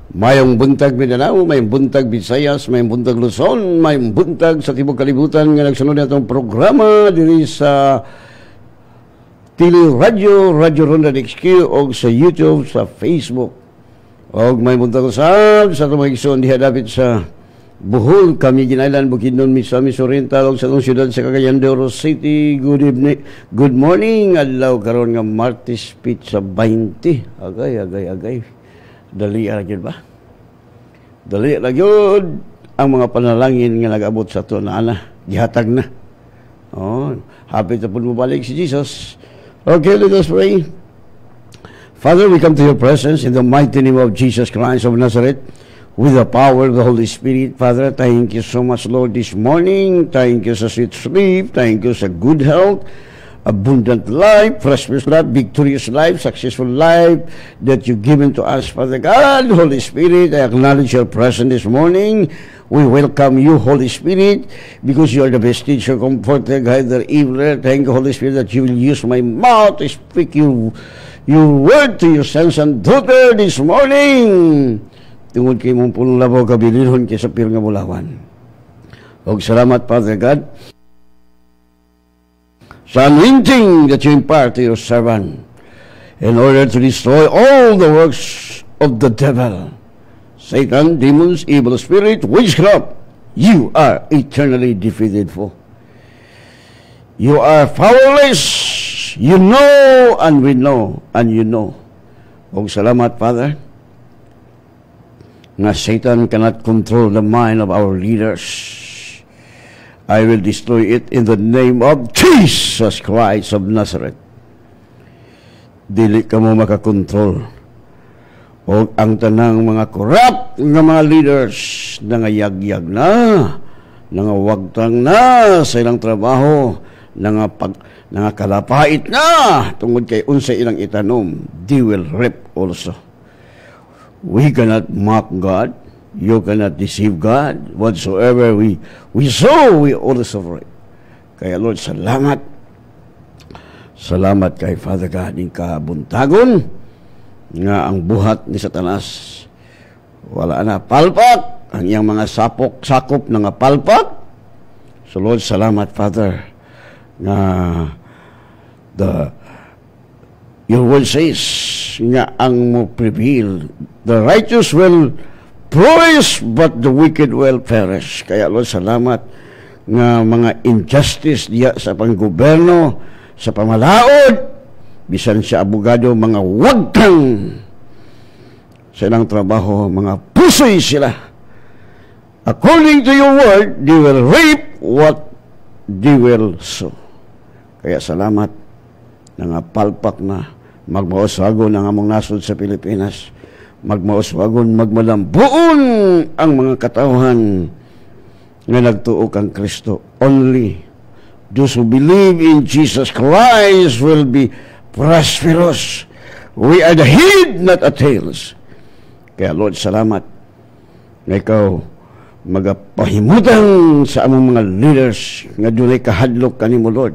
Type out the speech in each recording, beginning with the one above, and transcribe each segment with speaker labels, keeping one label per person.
Speaker 1: Mayong buntag Mindanao, mayong buntag Visayas, mayong buntag Luzon, mayong buntag sa tibok kalibutan nga nagsunod natong programa diri sa Teleradyo, Radyo Ronda XQ o sa YouTube, sa Facebook. O may buntag usab sa itong magigsoon diha dapit sa Bohol, Camiguin Island, Bukidnon, Misamis Oriental o sa itong syudad sa Cagayan de Oro City. Good evening, good morning. Adlaw karon nga Martes Pizza 20. Agay. Dali ra ba? Dali ra gyud ang mga panalangin nga nag-abot sa ato na ana, gihatag na. Oh, hapit na pud mo balik si Jesus. Okay, let us pray. Father, we come to your presence in the mighty name of Jesus Christ of Nazareth with the power of the Holy Spirit. Father, thank you so much, Lord, this morning. Thank you sa sweet sleep. Thank you sa good health, abundant life, prosperous life, victorious life, successful life that you've given to us, Father God. Holy Spirit, I acknowledge your presence this morning. We welcome you, Holy Spirit, because you are the best teacher, comforter, guider, evener. Thank you, Holy Spirit, that you will use my mouth to speak your word to your sons and daughter this morning. Tungod kay mong punong labaw kabilihon kay sa pil nga bulawan. Og salamat, Father God, sa anointing that you impart to your servant in order to destroy all the works of the devil, Satan, demons, evil spirit, witchcraft. You are eternally defeated for. You are powerless. You know and we know and you know. Og salamat, Father, na Satan cannot control the mind of our leaders. I will destroy it in the name of Jesus Christ of Nazareth. Dili ka mo makakontrol. O ang tanang mga corrupt nga mga leaders nangayagyag na, nangawagtang na sa ilang trabaho, nangakalapait na, tungod kay unsa ilang itanom, they will reap also. We cannot mock God. You cannot deceive God. Whatsoever we sow, we also reap. Kaya Lord, salamat. Salamat kay Father God ng kabuntagon nga ang buhat ni Satanas wala na palpak. Ang iyang mga sakop na nga palpak. So Lord, salamat, Father, nga your word says nga ang mo prevail. The righteous will flourish, but the wicked will perish. Kaya Lord, salamat nga mga injustice diya sa panggoberno, sa pamalaod, bisan sa abogado, mga wagtang sa ilang trabaho, mga pusoy sila. According to your word, they will reap what they will sow. Kaya salamat nga palpak na magmaosago ng among nasod sa Pilipinas. Magmaoswagon, magmalambuon ang mga katawhan nga nagtuo kang Kristo. Only those who believe in Jesus Christ will be prosperous. We are the head, not a tails. Kaya Lord, salamat na ikaw magapahimutan sa among mga leaders nga dunay kahadlok kanimo, Lord.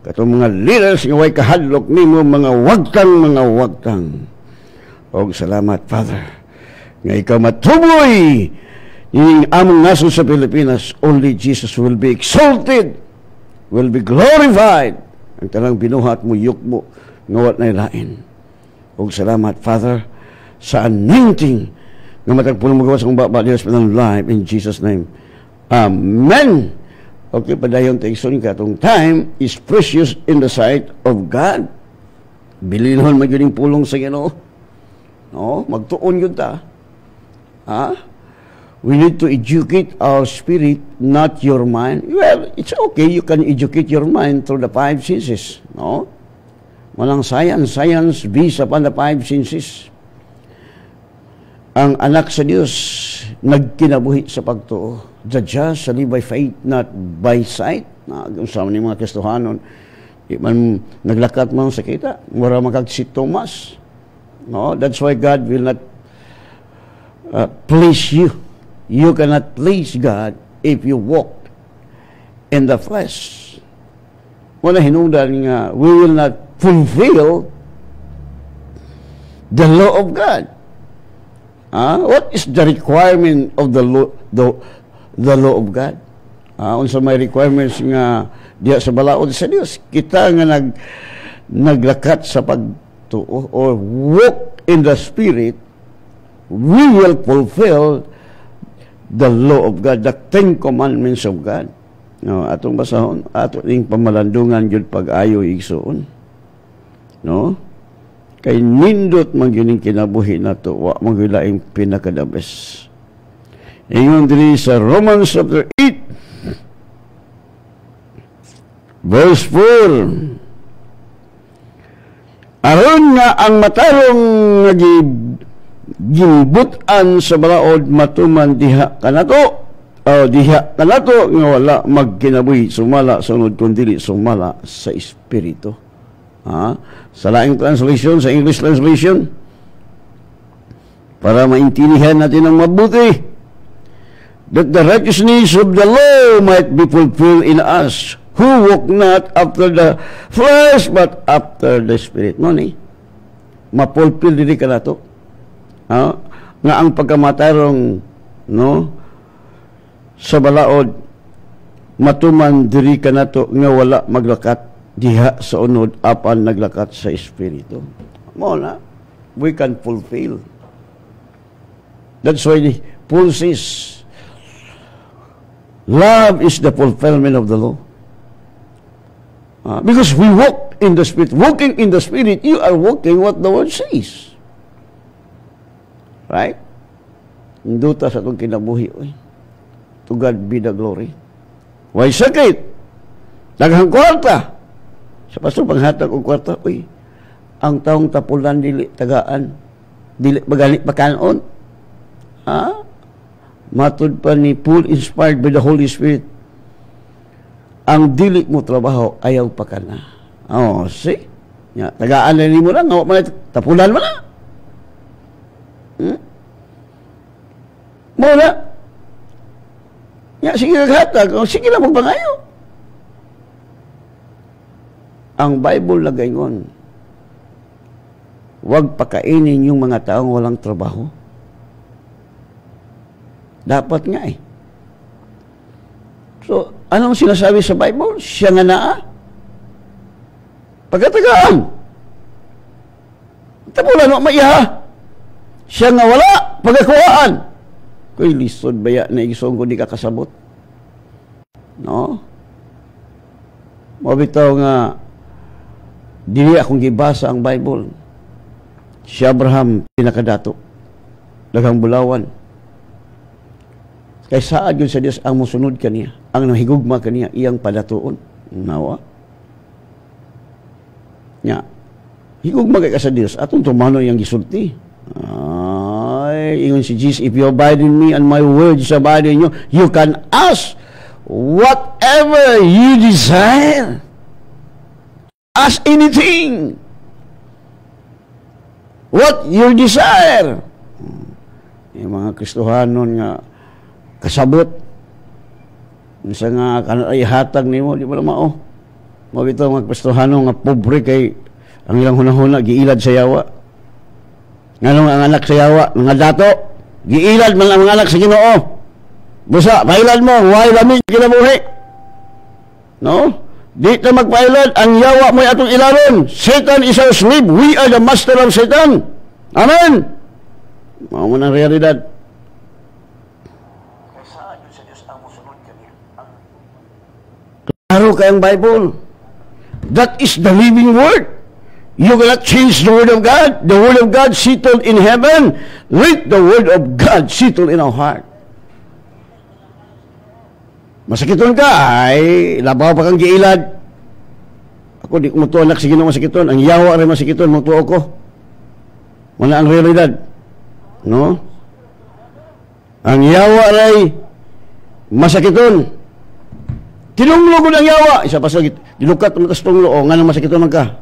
Speaker 1: Katong mga leaders nga way kahadlok nimo, mga wagtang. Og salamat, Father, nga ikaw matuboy yung among nasod sa Pilipinas. Only Jesus will be exalted, will be glorified. Ang talang binuhat mo, yuk mo, ngawat na ilain. Og salamat, Father, sa anointing nga matagpulo mo gawas kong babaliwas pa ng life in Jesus' name. Amen. Okay, padayon tayo ka itong time is precious in the sight of God. Bilinhon magyuning pulong sa Ginoo. No, magtuon yun ta. We need to educate our spirit, not your mind. Well, it's okay. You can educate your mind through the 5 senses. No? Walang science based upon the 5 senses. Ang anak sa Diyos nagkinabuhi sa pagtuo. The just shall live by faith, not by sight. Sama ni mga Kristohanon. Di man naglakat man sa kita. Mura makag si Thomas. No, that's why God will not please you. You cannot please God if you walk in the flesh. Wala hinungdan nga, we will not fulfill the law of God What is the requirement of the law of God? Unsa may requirements nga diha sa balaod sa Dios, kita nga naglakat sa pagtuo or walk in the Spirit, we will fulfill the law of God, the 10 commandments of God. No, atong basahon, ating pamalandungan jud pag-ayo igsoon. No? Kay nindot man gyud kinabuhi nato, wa man gyud laing pinakadabes. Ingon diri sa Romans chapter 8 verse 4. Aron nga ang matarong nga gimbutan sa balaod matuman diha kanato. Diha kanato nga wala magkinabuhi sumala sunod kun dili sumala sa espiritu. Sa laing translation, sa English translation, para maintindihan natin ng mabuti, that the righteousness of the law might be fulfilled in us, who walk not after the flesh, but after the Spirit. No, ni? Mapulpil dili ka na to. Nga ang pagkamatarong, no, sa balaod, matuman diri ka na to, nga wala maglakat diha sa unod, apan naglakat sa Espiritu. Mo na, we can fulfill. That's why Paul says, love is the fulfillment of the law. Because we walk in the Spirit. Walking in the Spirit, you are walking what the Word says. Right? Induta sa itong kinabuhi. To God be the glory. Why sakit? Daghang kwarta. Sa pastor, panghatag og kwarta, ang taong tapulan dili tagaan, dili magalit pakanon. Matud pa ni Paul, inspired by the Holy Spirit, ang dili mo trabaho, ayaw pa ka na. See? Tagaan na mo lang, tapulan mo na. Muna. Sige naghatag, sige na magbangayo. Ang Bible lagayon, huwag pakainin yung mga taong walang trabaho. Dapat nga eh. So, anong sinasabi sa Bible? Siya nga naa. Pagkatagaan. Tapulan mo maiha. Siya nga wala. Pagkakuhaan. Kuy lisod baya na igisong ko di kakasabot. No? Mabitaw nga dili akong gibasa ang Bible. Si Abraham pinakadato. Daghang bulawan. Kay saad yun sa Diyos ang musunod kaniya, ang nahigugma kaniya, iyang padatuon. Nawa? Higugma kay ka sa Diyos, atong tumano iyang gisulti. Ingon si Jesus, if you abide in me and my words abide in you, you can ask whatever you desire. Ask anything. What you desire. Yung mga Kristohanon nga kasabot. Isa nga ay hatag nimo di ba mao. Mao bitaw mga Kristohano nga pobre kay ang ilang hunahuna giilad sa yawa. Nganong ang anak sa yawa mga dato giilad man ang mga anak sa Ginoo. Busa pailad mo way lami kinabuhi. No? Di ta magpailad ang yawa mo atong ilaron. Satan is our slave. We are the master of Satan. Amen. Mao man ang realidad. Klaro kayang Bible. That is the living word. You cannot change the word of God. The word of God settled in heaven. Let the word of God settle in our heart. Masakiton ka, ay labaw pa kang giilad. Ako di ko anak sige na masakiton. Ang yawa rin masakiton, mutuo ko. Wala ang realidad. No? Ang yawa rin masakiton. Tinunglo ko ng yawa. Isa pa sa dilukat mo tas tunglo. O, nga nang masakiton man ka.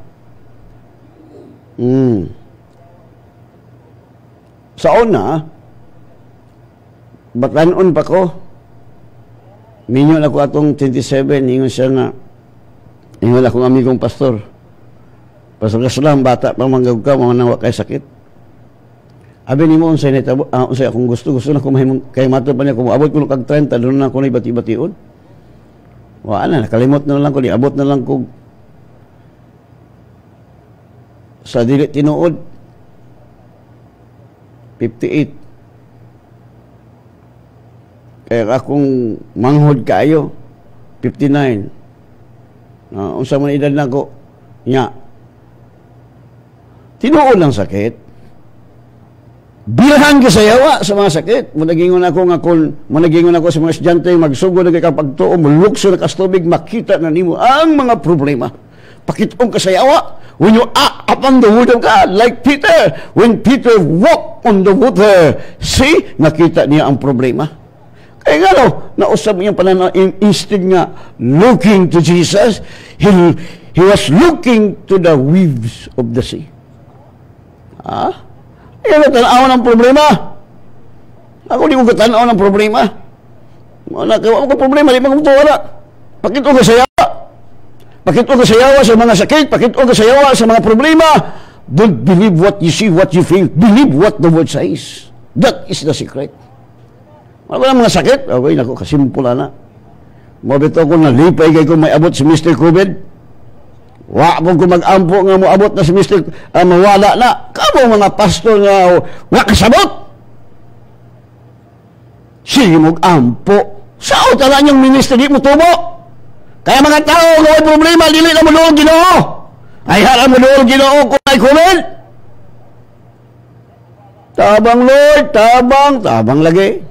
Speaker 1: Sa una, batanon pa ko. Minyon ako atong 27, ingon siya nga, ingon akong amigong pastor. Pastor Kaslam, bata pang manggag ka, mga nawa kay sakit. Abi nimo unsay nitabo, unsay akong gusto na ko mahimong kay mato pa niya kung abot ko kag 30 doon na ko ni bati-bation. Wa na nakalimot na lang ko ni abot na lang ko sa dili tinuod 58. Kaya akong manghod kayo 59. Unsa man edad na ko nya. Tinuod lang sakit. Bilhan ka sa yawa sa mga sakit. Managingon ako sa mga estudyante, magsugod na kay kapagtuo, mulukso na kastubig, makita na nimo ang mga problema. Pakitong ka sa yawa. When you act upon the word of God, like Peter, when Peter walked on the water, see, nakita niya ang problema. Kaya nga nausap niyang pananaw, instead nga looking to Jesus, he was looking to the waves of the sea. Yan ang tanaw ng problema. Ako di ko katanaw ng problema. Wala ka problema, di magmutuwa na. Pakito ka sa yawa. Pakito ka sa yawa sa mga sakit. Pakito ka sa yawa sa mga problema. Don't believe what you see, what you feel. Believe what the word says. That is the secret. Wala mga sakit. Okay, naku, kasimpula na. Mabito ko na lipay kay kung may abot si Mr. COVID. Wa mo ko mag-ampo nga mo abot na si Mr. Mawala na. Kamo mga pastor nga wa kasabot. Sige mo ampo. Sao tala niyong minister di mo tubo? Kaya mga tao nga may problema, dili na mo doon Ginoo. Ay hala mo doon Ginoo kung ay comment. Tabang Lord, tabang lagi.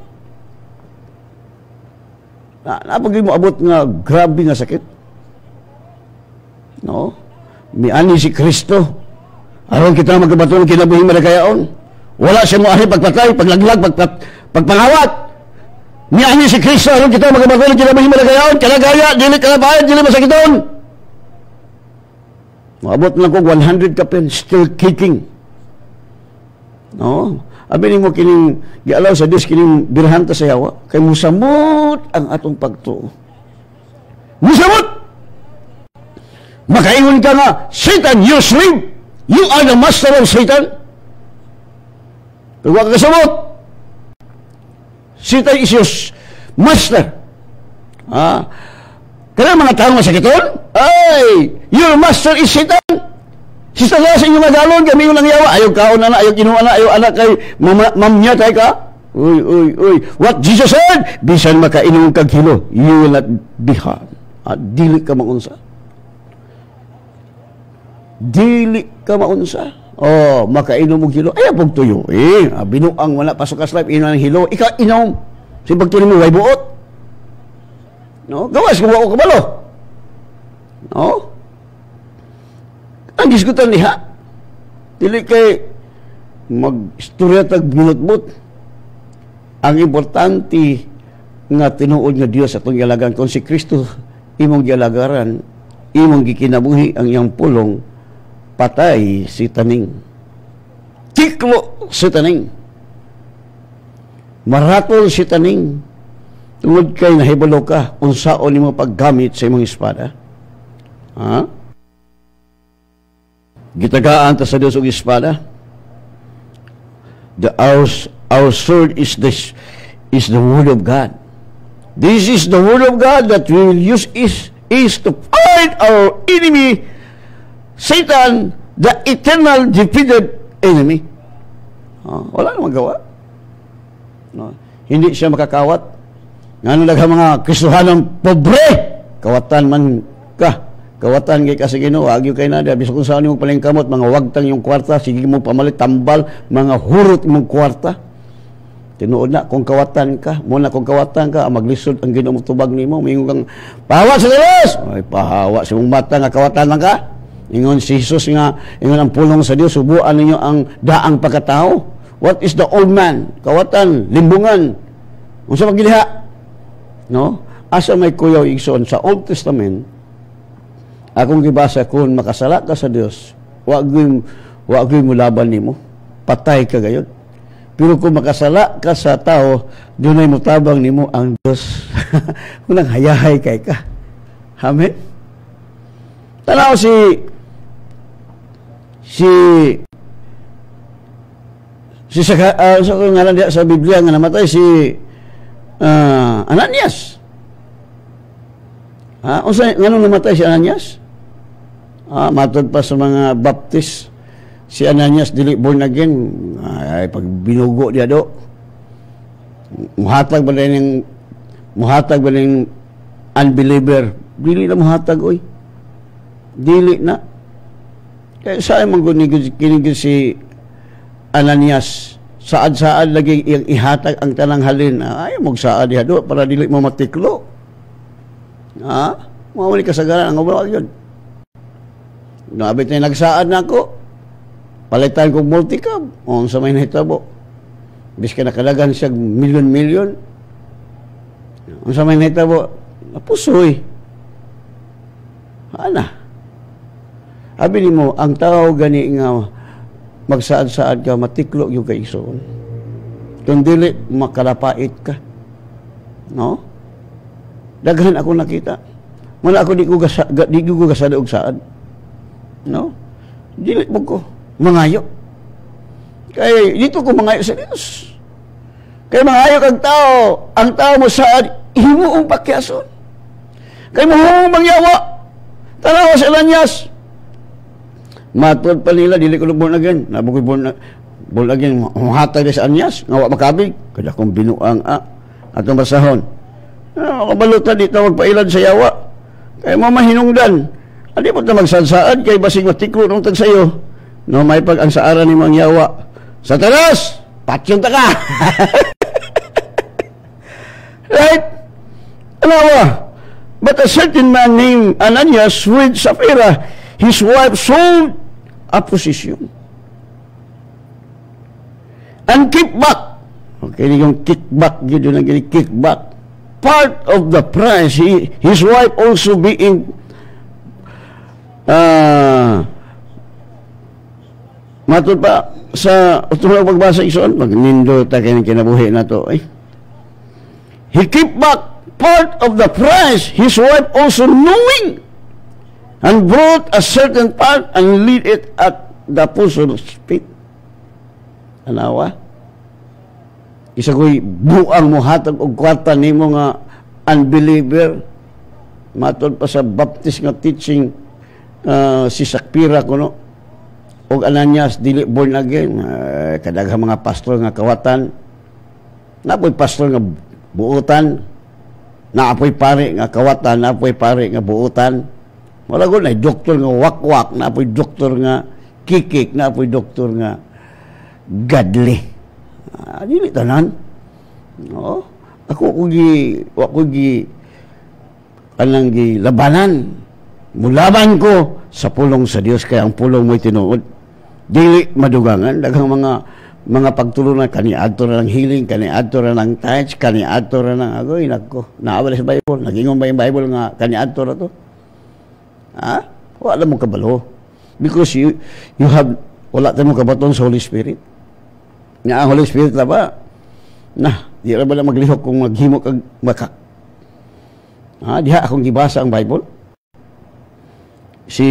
Speaker 1: Napagay mo abot nga grabe nga sakit. No? Miani si Kristo. Aron kita magkabaton kinabuhing malagayaon. Wala siya mo ari pagpatay, paglaglag, pagpangawat. Miani si Kristo. Aron kita magkabaton kinabuhing malagayaon. Kalagaya, dili kalabayan, dili masakiton. Maabot na ko 100 ka pen, still kicking. No? Abi ni mo kining gialaw sa Dios kining birhanta sa yawa. Kay musamot ang atong pagtuo. Musamot! Makaingon ka nga, Satan, you slave. You are the master of Satan. Pero huwag kasabot. Satan is your master. Kaya mga tao masakiton, ay, your master is Satan. Si Satan sa inyong magalon, kami yung nangyawa. Ayaw kaon na, ayaw kinuha na, ayaw anak kay mamnya tayo ka. Uy. What Jesus said, bisan makainom kag hilo, you will not be harmed. Dili ka maunsa. Dili ka maunsa. Makainom mong hilo. Ay, pag tuyo. Binuang wala pasok ka life, inom ng hilo. Ikaw, inom. Kasi pag tuloy mo, way buot. No? Gawas, kung ako kabalo. No? Ang diskutan niya, dili kay mag-istorya tag binutbut. Ang importante nga tinuod nga Dios atong gialagan. Kung si Kristo imong gialagaran, imong gikinabuhi ang iyang pulong, patay si taning. Tiklo si taning. Maratol si taning. Tungod kay nahibalo ka, unsaon nimo paggamit sa imong espada. Gitagaan ta sa Dios og espada. Our sword is the word of God. This is the word of God that we will use is to fight our enemy, Satan, the eternal defeated enemy. Wala namang gawa. No. Hindi siya makakawat. Ngano daghang mga Kristohanong pobre, kawatan man ka. Kawatan kay kasi Ginoo, agyo kay nada bisag kung saan imong palengkamot, mga wagtang yung kwarta, sige mo pamalit tambal, mga hurot imong kwarta. Tinuod na kung kawatan ka, muna kung kawatan ka, maglisod ang Ginoo tubag nimo, mingon kang pahawa sa Dios. Ay pahawa sa imong mata nga kawatan lang ka. Ingon si Jesus nga, ingon ang pulong sa Dios, subuan ninyo ang daang pagkatao. What is the old man? Kawatan, limbungan. Unsa magiliha? No? Asa may kuyaw igsoon sa Old Testament, akong gibasa kung makasala ka sa Dios, wa gyud mo laban nimo. Patay ka gayud. Pero kung makasala ka sa tao, dunay motabang nimo ang Dios. Unang hayahay kay ka. Amen. Tanaw si sa ngalan diya sa Biblia nga namatay si Ananias. Unsa nganong namatay si Ananias? Matod pa sa mga Baptist, si Ananias dili born again. Ay pag binugo diya do. Muhatag ba ning unbeliever? Dili na muhatag oy. Dili na. Kaya saan man kinigid si Ananias, saad-saad lagi iyang ihatag ang tanang halin. Ay, magsaad diha do para dili mo matiklo. Mawali kasagaran ang obra yun. Naabit na nagsaad na ako. Palitan kong multicab. Sa may nahitabo. Bis ka nakalagan siya milyon-milyon. Sa may nahitabo, napusoy. Abi ni mo, ang tao gani nga magsaad-saad ka, matiklo yung kaigsoon. Kung dili, makalapait ka. No? Daghan ako nakita. Muna ako di ko gasada og saad. No? Dili mo ko. Mangayo. Kaya dito ko mangayo sa Diyos. Kaya mangayo kang tao. Ang tao mo saad, himuong pakyason. Kaya mo mangyawa. Tanawa sa Ananias. Matod pa nila, dili ko born again. Nabukoy born again. Mahatag sa Ananias. Ngawa makabig. Kada kong binuang atong basahon. Kabalutan dito magpailan sa yawa. Kaya mamahinungdan. Adi mo na magsadsaad kay basig matiklo nung tag sayo. No, may pag ang saara ni mga yawa. Satanas! Patsyon ta ka! Right? Alawa. But a certain man named Ananias with Sapphira, his wife sold a position. And kickback. Okay, yung kickback, yun ang kickback. Part of the price, his wife also being matod pa sa utong pagbasa ison, magnindo ta kay kinabuhi na to. He keep back part of the price, his wife also knowing, and brought a certain part and laid it at the apostles' feet. Anawa? Isa ko'y buang mo hatag og kwarta nimo nga unbeliever. Matod pa sa Baptist nga teaching si Sapphira kuno og Ananias dili born again. Kadaghang mga pastor nga kawatan. Napoy pastor nga buutan. Naapoy pare nga kawatan, naapoy pare nga buutan. Wala ko na doktor nga wakwak, naapoy doktor nga kikik, naapoy doktor nga godly. Dili tanan. No? Ako gi kanang gi labanan. Mulaban ko sa pulong sa Dios kaya ang pulong mo'y tinuod. Dili madugangan daghang mga pagtulungan kani adto na lang healing, kani adto na lang touch, kani adto na lang agoy nako. Naawala sa Bible, nagingon ba yung Bible nga kani adto na to? Wala mo kabalo. Because you have wala ta mo kabaton sa Holy Spirit. Nga ang Holy Spirit la ba? Di ra ba na maglihok kung maghimo kag maka. Diha akong gibasa ang Bible. Si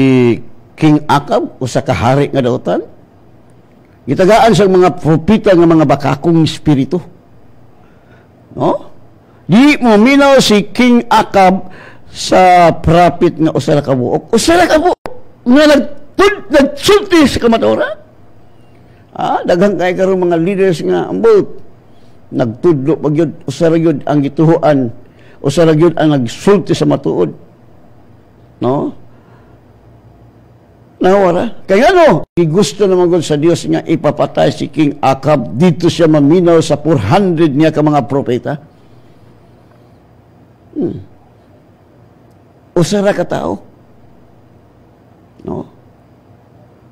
Speaker 1: King Akab, usa ka hari nga dautan, gitagaan sa mga propeta nga mga bakakong espiritu. No? Di mo minaw si King Akab sa prophet nga usa ra ka buok. Usa ra ka buok nga nagsulti sa kamatora. Daghang kay karon mga leaders nga ambot nagtudlo pagyud usa ra gyud ang gituhuan, usa ra gyud ang nagsulti sa matuod. No? Nawara. Kaya ano? Gusto naman sa Diyos nga ipapatay si King Akab. Dito siya maminaw sa 400 niya ka mga propeta. Usara ka tao. No?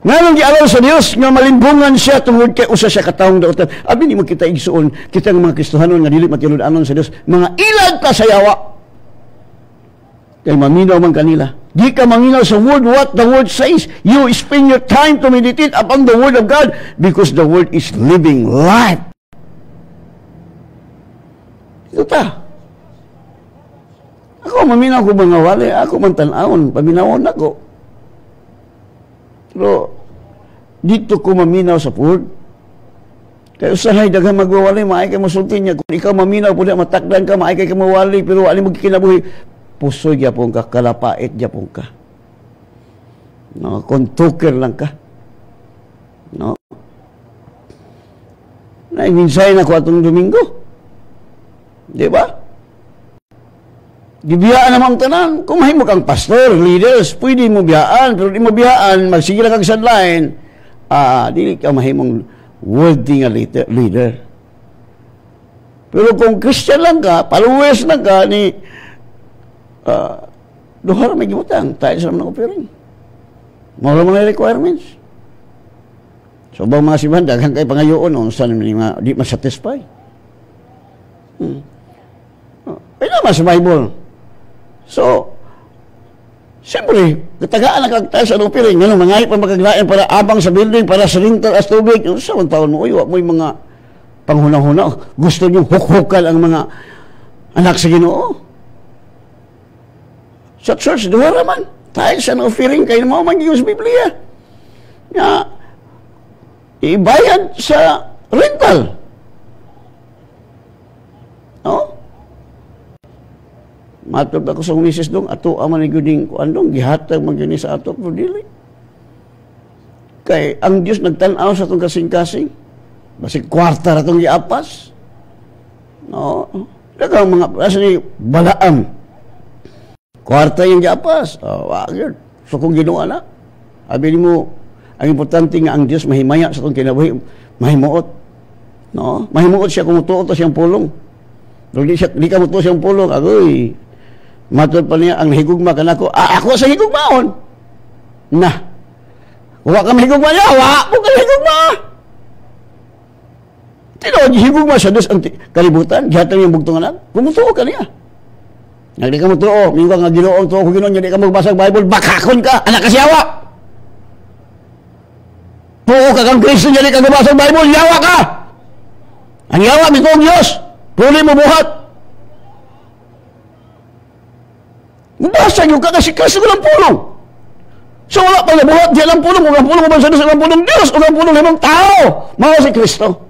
Speaker 1: Ngayon gialaw sa Diyos nga malimbungan siya tungod kay usa siya kataong dautan. Abi ni mo kita igsuon, kita nga mga Kristohanon nga dili matilud-anon sa Dios, mga ilag ka sa yawa. Kay maminaw man kanila. Di ka manginaw sa word, what the word says. You spend your time to meditate upon the word of God because the word is living life. Ito ta. Ako maminaw ko mga wali, ako man tanawon, paminawon ako. Pero dito ko maminaw sa word. Kaya usahay, daghang magwawali, maay kay masulti niya. Kung ikaw maminaw po na matakdan ka, maay kay mawali, pero wali mo kinabuhi, pusoy gyapon ka, kalapait gyapon ka. No, kontuker lang ka. No? Naiminsay na ko atong Domingo. Di ba? Gibiyaan namang tanan. Kung mahimo kang pastor, leaders, pwede mo biyaan, pero di mo biyaan, magsige lang kang sadlain, dili ka mahimong worthy nga leader. Pero kung Christian lang ka, followers lang ka, ni duhar may gimutang, tayo sa mga offering. Mura mo na requirements. So, bang mga sibahan, daghang kayo pangayoon, saan mga di masatisfy. Ay naman sa Bible. So, siyempre, katagaan na kagtayo sa offering, nga mga pa magaglain para abang sa building, para sa rental as tubig. Sa mga taon mo, uy, mo yung mga panghuna-huna. Gusto nyo huk-hukal ang mga anak sa Ginoo. Sa church, duha raman. Tayo sa offering, kayo mo mag-use Biblia. Nga, ibayad sa rental. No? Matod ako sa misis dong, ato aman ni guding ko andong, gihatag magyuni sa ato, pero dili. Kay, ang Diyos nagtanaw sa itong kasing-kasing. Basig kwarta na itong giapas. No? Dagang mga, asa ni Balaam. Kwarta yung giapas. Wagad. So kung ginawa na, sabi mo, ang importante nga ang Diyos mahimaya sa itong kinabuhi, mahimuot. No? Mahimuot siya kung mutuot siyang pulong. Pero di ka mutuot siyang pulong, agoy, matod pa niya, ang higugma ka na ko, ako sa higugmaon. Na. Huwag ka mahigugma niya, huwag mo ka higugma. Tino, higugma siya, dos ang kalibutan, gihatang yung bugtong anak, kumutuo ka niya. Di ka mutuo, yung ka nga ginoong tuo ko ginoon niya, di ka magbasag Bible, bakakon ka, anak ka siyawa. Tuo ka kang Kristo niya, di ka magbasag Bible, yawa ka. Ang yawa, mito ang Diyos, puli mo buhat. Mabasa nyo ka kasi Kristo ko ng pulong. So wala pa nabuhat, di lang pulong, ugang pulong, ugang sa ugang pulong Diyos, ugang pulong limang tao. Mga si Kristo.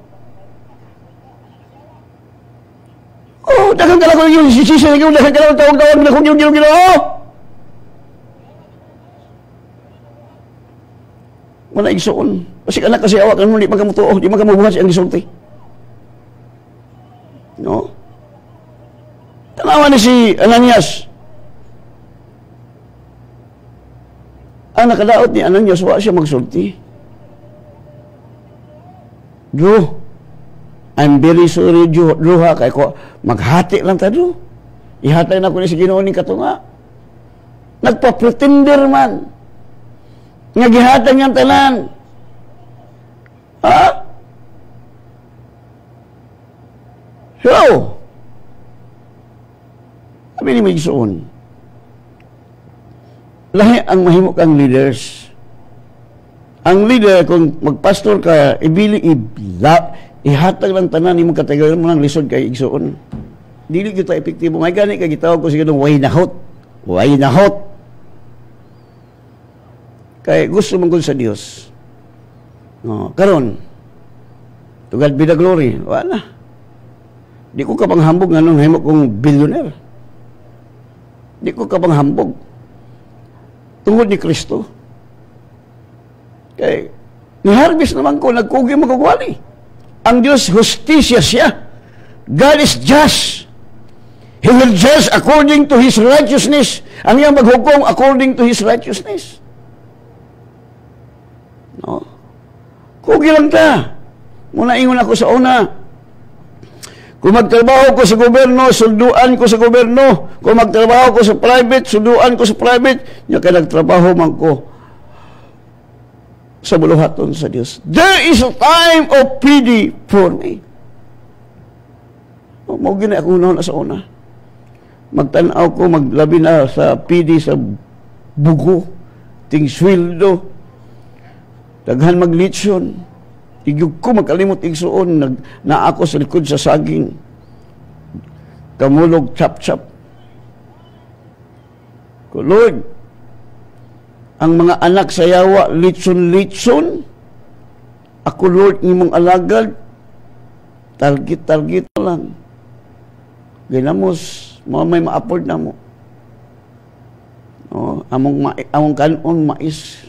Speaker 1: Oh, dagang ka lang ko yung sisisi, dagang ka lang tawag-tawag na kung yung Ginoo. Wala igsoon. Kasi anak kasi awak, di pa ka mutuo, di pa ka mabuhat siyang gisulti. No? Tanawa ni si Ananias. Ang nakadaot ni Ananias, wala siya magsulti. Drew, I'm very sorry, Drew ha, kaya ko, maghati lang ta, Drew. Ihatay na ko ni si Ginoo ni katunga. Nagpa-pretender man. Nga gihatay niyang tanan. Ha? So, sabi ni Migsoon, lahi ang mahimo kang leaders. Ang leader, kung magpastor ka, ihatag lang tanan, imong katagalan mo ng lisod kay Igsoon. Dili kita epektibo. May gani ka gitawag ko siguro, way nahot. Way nahot. Kay gusto mong sa Dios. No, karon, to God be the glory. Wala. Di ko ka panghambog nga nung himo kong billionaire. Di ko ka panghambog. Tungod ni Kristo. Kay, ni-harvest naman ko, nagkugi magagwali. Ang Diyos, justisya siya. God is just. He will judge according to His righteousness. Ang iyang maghukom according to His righteousness. No? Kugi lang ta. Muna ingon ako sa una. Kung magtrabaho ko sa gobyerno, sulduan ko sa gobyerno. Kung magtrabaho ko sa private, sulduan ko sa private. Nga kaya nagtrabaho man ko sa buluhaton sa Diyos. There is a time of pity for me. Maugi na ako na sa una. Magtanaw ko, maglabi na sa pity sa bugo, ting sweldo, daghan maglitsyon. Igyug ko magkalimot igsuon, na ako sa likod sa saging. Kamulog chap-chap. Ko, Lord, ang mga anak sa yawa, litson-litson. Ako, Lord, imong alagad, Target lang. Ginamos, may ma-afford na mo. Among kanon mais.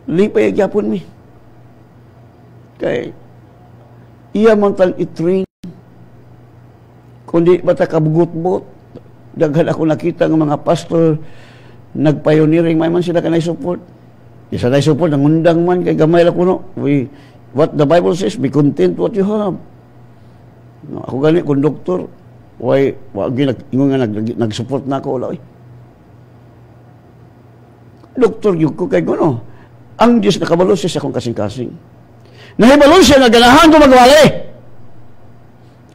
Speaker 1: Lipay gyapon mi. Kay iya man tal i-train. Kundi bata kabugot-bot. Daghan ako nakita ng mga pastor nagpioneering may man sila kanay support. Isa na support nangundang man kay gamay la kuno. What the Bible says, be content what you have. No, ako gani kung doktor, wag ingon nga nag-support na ako wala. Doktor yung ko kay kuno. Ang Diyos nakabalo siya sa akong kasing-kasing. Nahibalo siya na ganahan ko magwali.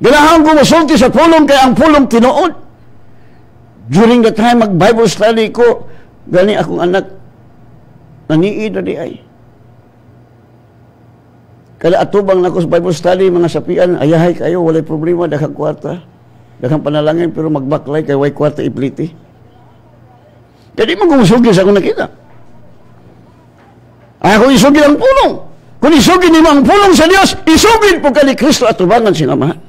Speaker 1: Ganahan ko masulti sa pulong kaya ang pulong tinuod. During the time mag-Bible study ko, gani akong anak, naniid na di ay. Kada atubang na ko sa Bible study, mga sapian, ayahay kayo, walay problema, daghang kwarta. Daghang panalangin, pero magbaklay, kaya way kwarta ipliti. Kaya di mo gumusugi sa akong nakita. Ako isugid ang pulong. Kung isugid ni ang pulong sa Dios, isugid po ka ni Kristo at tubangan sinamahan.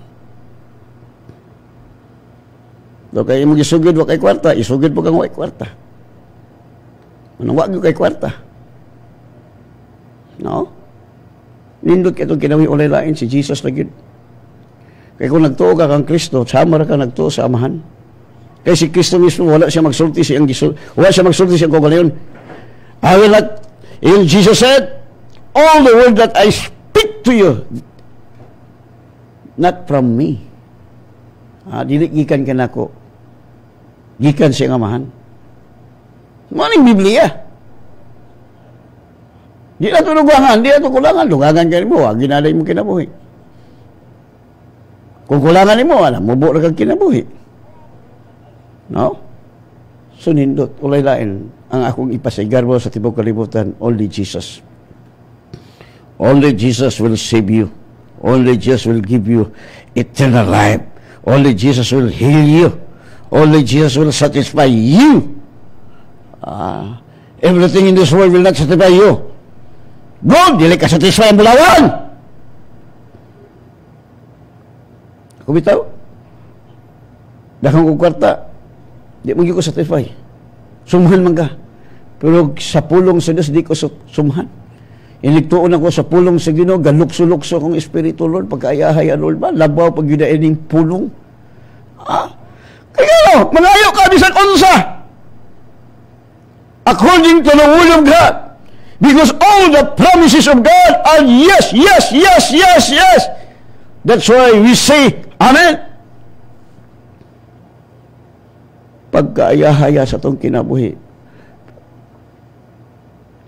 Speaker 1: Do kay mo gisugid wa kay kwarta, isugid po kang wa kay kwarta. Anong wa kay kwarta? No? Nindot itong kinawi ulay lain si Jesus na gid. Kaya kung nagtuo ka kang Kristo, sama ka nagtuo sa amahan. Kaya si Kristo mismo, wala siya magsulti siyang wala siya magsulti siyang kogalayon. I will not. And Jesus said, all the word that I speak to you, not from me. Dili gikan ka na ko. Gikan siyang amahan. Maning Biblia. Di na ito lugangan, di na ito kulangan. Lugangan ka mo, ginalay mo kinabuhi. Kung kulangan mo, alam mo, buo na kang kinabuhi. No? So, nindot, ulay lain, ang akong ipasigarbo sa tibok kalibutan, only Jesus. Only Jesus will save you. Only Jesus will give you eternal life. Only Jesus will heal you. Only Jesus will satisfy you. Everything in this world will not satisfy you. God, dili ka satisfy ang bulawan. Kung bitaw, dakang kong kwarta, di mo ko satisfy. Sumhan man ka. Pero sa pulong sa Diyos, di ko sumhan. Iligtuon ako sa pulong sa Ginoo, galukso-lukso kong Espiritu, Lord, pagkaayahay, Lord ba? Labaw pag yudain pulong. Kaya malayo ka bisan unsa. According to the word of God. Because all the promises of God are yes, yes, yes, yes, yes. That's why we say, Amen. Pagkaayahaya sa itong kinabuhi.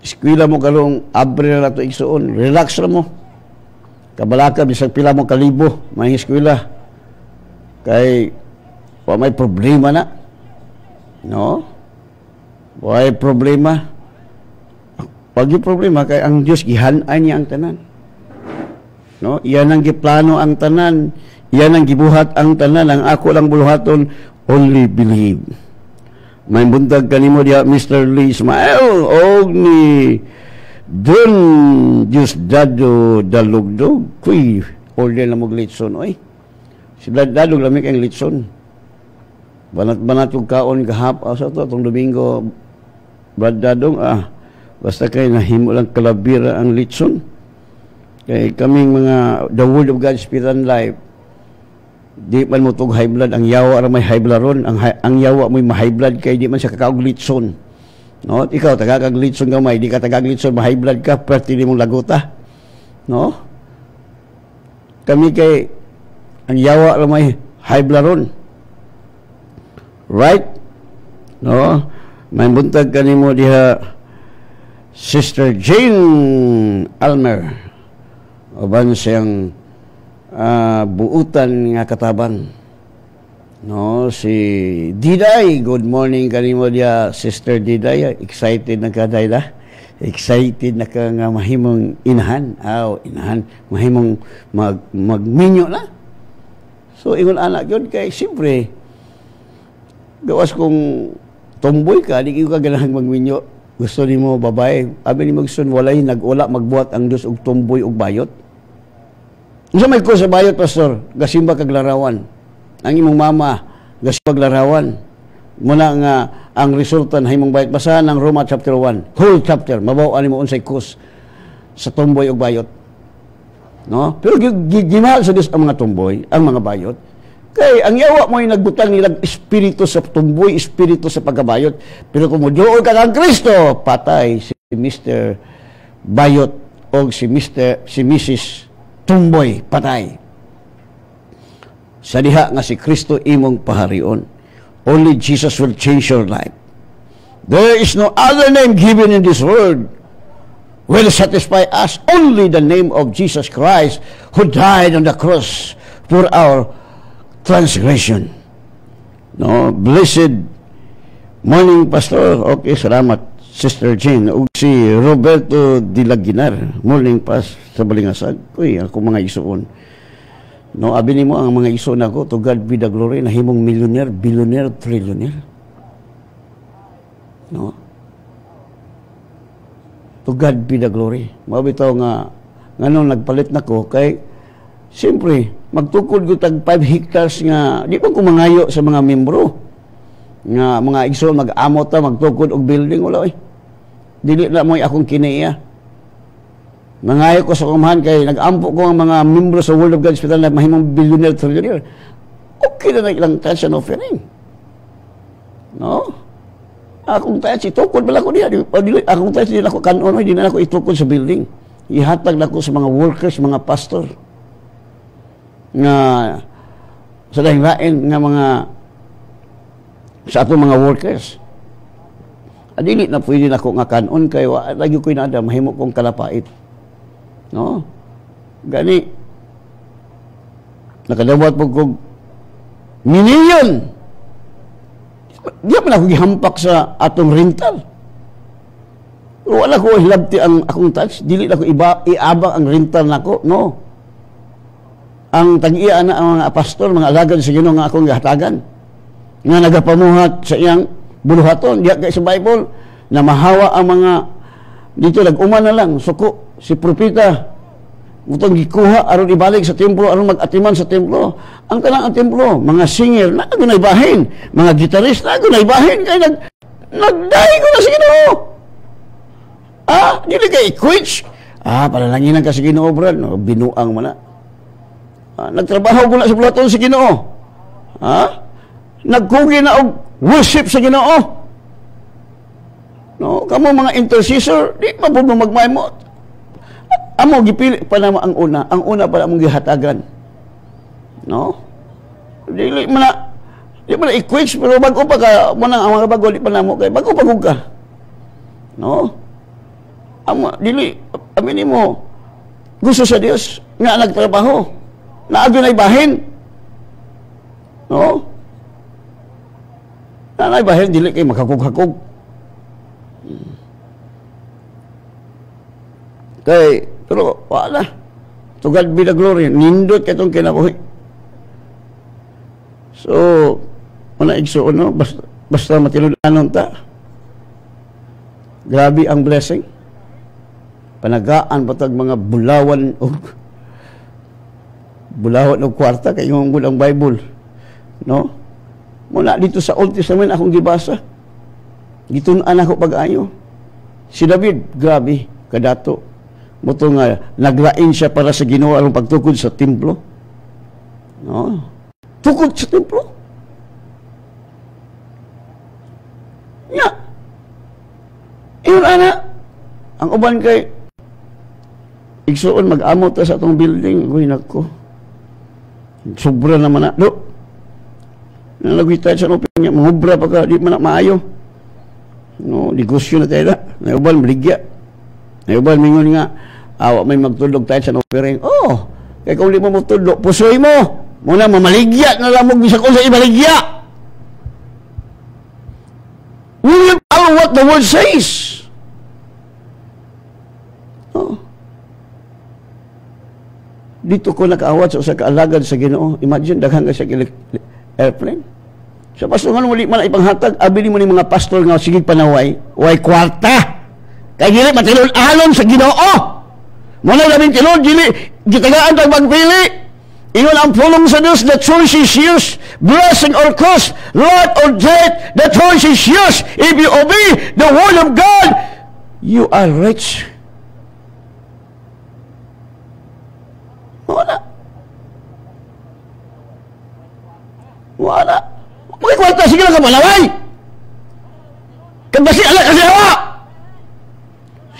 Speaker 1: Eskwila mo kalong abre na ito igsuon. Relax na mo. Kabalaka, bisag pila mo kalibo. May eskwila. Kay, may problema na. No? May problema. Pag yung problema, kay ang Diyos, gihanay niya ang tanan. No? Iyan ang giplano ang tanan. Iyan ang gibuhat ang tanan. Ang ako lang buluhaton, only believe. May buntag kanimo diya Mr. Lee Ismael og ni Don Diyos Dado Dalugdog kuy order na mog litson oy. Si Dadog lamig ang litson. Banat og kaon gahap sa to tong Domingo. Brad Dadong basta kay nahimo lang kalabira ang litson. Kay kaming mga the word of God Spirit and Life. Di man mo tog high blood ang yawa ra may high blood ron ang yawa mo may high blood kay di man siya kakaglitson no ikaw tagagaglitson gamay di ka tagaglitson may high blood ka perti di mong laguta no kami kay ang yawa ra may high blood ron right no may buntag kanimo diha Sister Jane Almer uban siyang buutan nga katabang no si Diday. Good morning kanimo dia Sister Diday. Excited na ka Dayla? Excited na ka nga mahimong inahan inahan mahimong magminyo na. So ingon anak yun kay siyempre gawas kung tomboy ka di ka ganahan magminyo Gusto nimo babae, abi nimo gusto walay nag-ula magbuhat ang Dios og tumboy og bayot. Unsa may ko sa bayot, pastor? Gasimba kag larawan. Ang imong mama gasimba kag larawan. Muna nga ang resulta na himong bayot. Basahan ang Roma chapter 1. Whole chapter. Mabaw mo unsay kus sa tumboy o bayot. No? Pero gimahal sa Diyos ang mga tumboy, ang mga bayot. Kay ang yawa mo ay nagbutang nilang espiritu sa tumboy, espiritu sa pagkabayot. Pero kung muduol ka kang Kristo, patay si Mr. Bayot o si Mrs. Tumboy, patay. Sa diha nga si Kristo imong paharion. Only Jesus will change your life. There is no other name given in this world will satisfy us. Only the name of Jesus Christ who died on the cross for our transgression. No, blessed morning, Pastor. Okay, salamat, Sister Jane. Ug si Roberto Dilaginar. Morning, Pas, sa Balingasag. Uy, ako mga isuon. No, abi nimo ang mga iso nako, to God be the glory, na himong millionaire, billionaire, trillionaire. No? To God be the glory. Mabitaw nga nganong nagpalit nako kay siyempre magtukod ko tag 5 hectares nga di pa ko mangayo sa mga membro nga mga igsoon mag-amot ta magtukod og building wala oy. Dili na mo akong kinaiya. Mangayo ko sa kumahan kay nag-ampo ko ang mga membro sa Word of God Hospital na mahimong billionaire, trillionaire. Okay na ilang touch and offering. No? Akong touch, itukod bala ko diya. Akong touch, di na ako kanon, di na ako itukod sa building. Ihatag na ko sa mga workers, mga pastor. Nga, sa lain nga mga, sa ato mga workers. Adili na pwede na ako nga kanon, kay lagi ko inada, mahimo kong kalapait. No? Gani, nakadawat po kong million. Di man ako gihampak sa atong rental. Wala ko hilabti ang akong tax. Dili na ko iabang ang rental nako. No. Ang tag-iya na ang mga pastor, mga alagad sa Ginoo nga akong gihatagan. Nga nagapamuhat sa iyang buluhaton. Diya kay sa Bible, na mahawa ang mga dito nag-uma na lang, suko, si propeta, mutong gikuha, aron ibalik sa templo, aron mag-atiman sa templo. Ang kanang ang templo, mga singer, nagunay bahin, mga gitarist, nagunay bahin, kaya nagdahi ko na sa Ginoo. Dili kay quits. Panalanginan ka sa Ginoo, brad, no, binuang mo na. Nagtrabaho ko na sa Platon sa Ginoo. Nagkugi na og worship sa Ginoo. No, kamo mga intercessor, di mabud mo magmaymot. Amo gipili pa na ang una. Ang una pa among gihatagan. No? Dili man na i-quits pero bago pa ka mo nang ang mga bago di pa namo kay bago pa gud ka. No? Amo dili amin mo gusto sa Dios nga nagtrabaho. Naadyo na ibahin. No? Na ibahin dili kay makakog-hakog. Kay, pero wala. To God be the glory. Nindot ka itong kinabuhi. So, una igsuon, no? Basta matinudanon ta. Grabe ang blessing. Panagaan patag mga bulawan o kwarta kay yung ang Bible. No? Mula dito sa Old Testament akong gibasa. Gitunan ako pag-ayo. Si David, grabe, kadato. Muto nga, naglain siya para sa Ginoo ang pagtukod sa templo. No? Tukod sa templo. Iyon ana, ang uban kay igsuon mag-amot ta sa atong building. Uy, nako. Sobra naman na. Do. Nalagay tayo sa open niya. Mangubra pa ka, di man na maayo. No, negosyo na tayo na. Naiuban, maligya. Naiuban, mingon nga, may magtulog tayo sa offering. Kaya kung di mo magtulog, pusoy mo. Muna, mamaligya na lang mo, bisa ko sa ibaligya. Will you follow what the word says? Dito ko nakaawat sa kaalagad sa Ginoo. Imagine, daghang ka sa airplane. Sa pastor nga, wali man ipanghatag, abili mo ni mga pastor nga, sige panaway, way kwarta. Kay dili matilod alon sa Ginoo. Muna labing tilod, dili gitagaan tag magpili. Ingon ang pulong sa Dios, the choice is yours. Blessing or curse, life or death, the choice is yours. If you obey the word of God, you are rich. Wala. Makikwanta, sige lang ka malaway. Kagasi ala kasi hawa.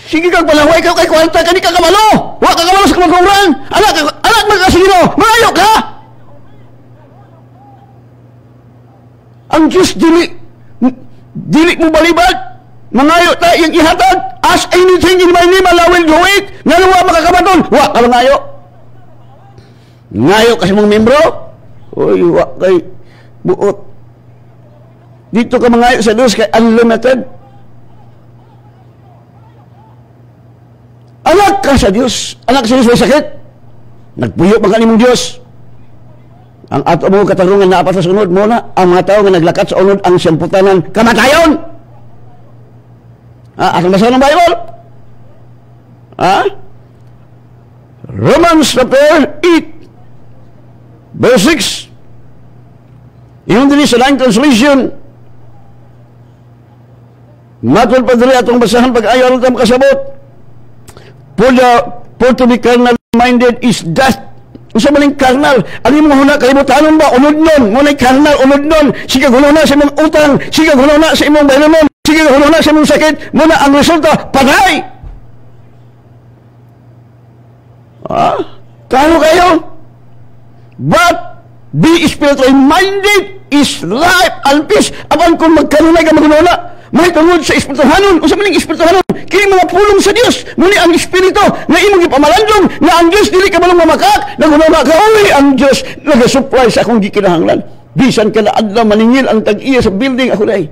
Speaker 1: Sige kang palaway ka kay kwanta ka, di ka kamalo. Wa ka kamalo sa kamagkuran. Anak magkasigino, malayo ka. Ang Diyos dili mo balibad. Mangayo ta yung ihatag. Ask anything in my name, I will do it. Nga wa makakamadon. Wa ka mangayo. Ngayo kasi mong membro. Uy, wa kay buot. Dito ka mangayo sa Diyos kay unlimited. Anak ka sa Diyos. Anak sa Diyos may sakit. Nagpuyo pa ka nimong Diyos. Ang ato mo katarungan na apat sa sunod mo na, ang mga tao nga naglakat sa unod ang siyemputanan kamatayon. Asang basa ng Bible? Romans chapter 8 verse 6. Yung din sa Line Translation, matod pa diri atong basahan pag-ayaw rin tayong kasabot. For to be carnal-minded is death. Usa maning carnal. Ano yung mga huna, kalibutanon ba? Unod nun. Muna'y carnal, unod nun. Sige, gulo na sa imong utang. Sige, gulo na sa imong bayranon. Sige, gulo na sa imong sakit. Muna ang resulta, patay. Kano kayo? But be spiritually minded is life and peace. Aban kung magkanunay ka magkanuna. May tungod sa espirituhanon. Usa maning espirituhanon. Kini mga pulong sa Dios. Muni ang espiritu na imong gipamalandong na ang Dios dili ka balong mamakak. Nagunana ka uli ang Dios nagasupply sa akong gikinahanglan. Bisan ka na adlaw maningil ang tag-iya sa building ako dai.